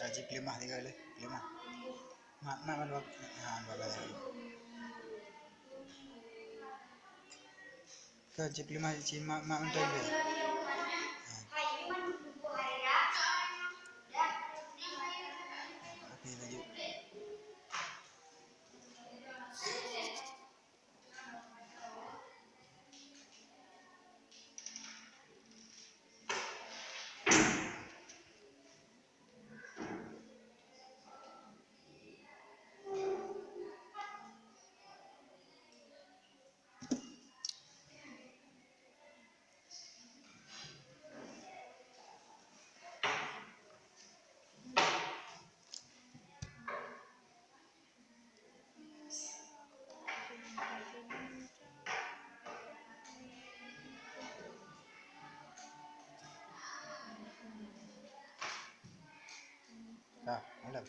Kaji kelimah tiga le, kelimah. Mak malu. Bagus lagi. Kaji kelimah si mak untuk dia. Okey lanjut. Dah, malam.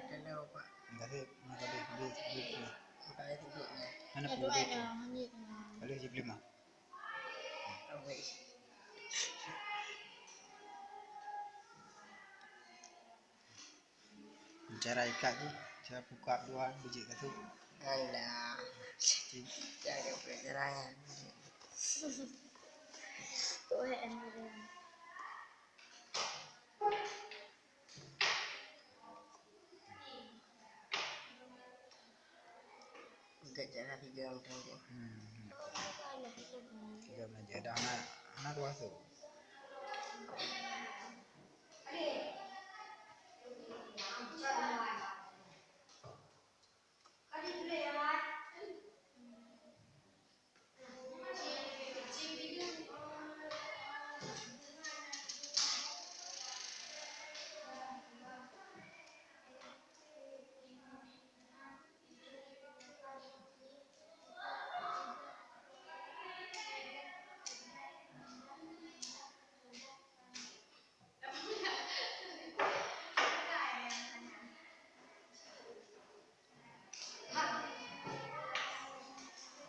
Kalau Pak. Dah nak habis. Pakai tidurnya. Mana pun itu. Boleh je kelimah. Habis. Cara ikat je. Cara buka dua biji satu. Alah. Cara pelajaran. Untuk cara tiga macam tu. Tiga belajar dah anak tu masuk.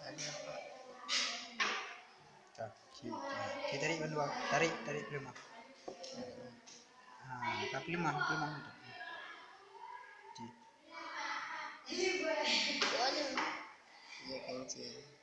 Ada Pak. Ci tarik berdua, tarik kelimah. Tak kelimah itu. Ci. Dia kencing.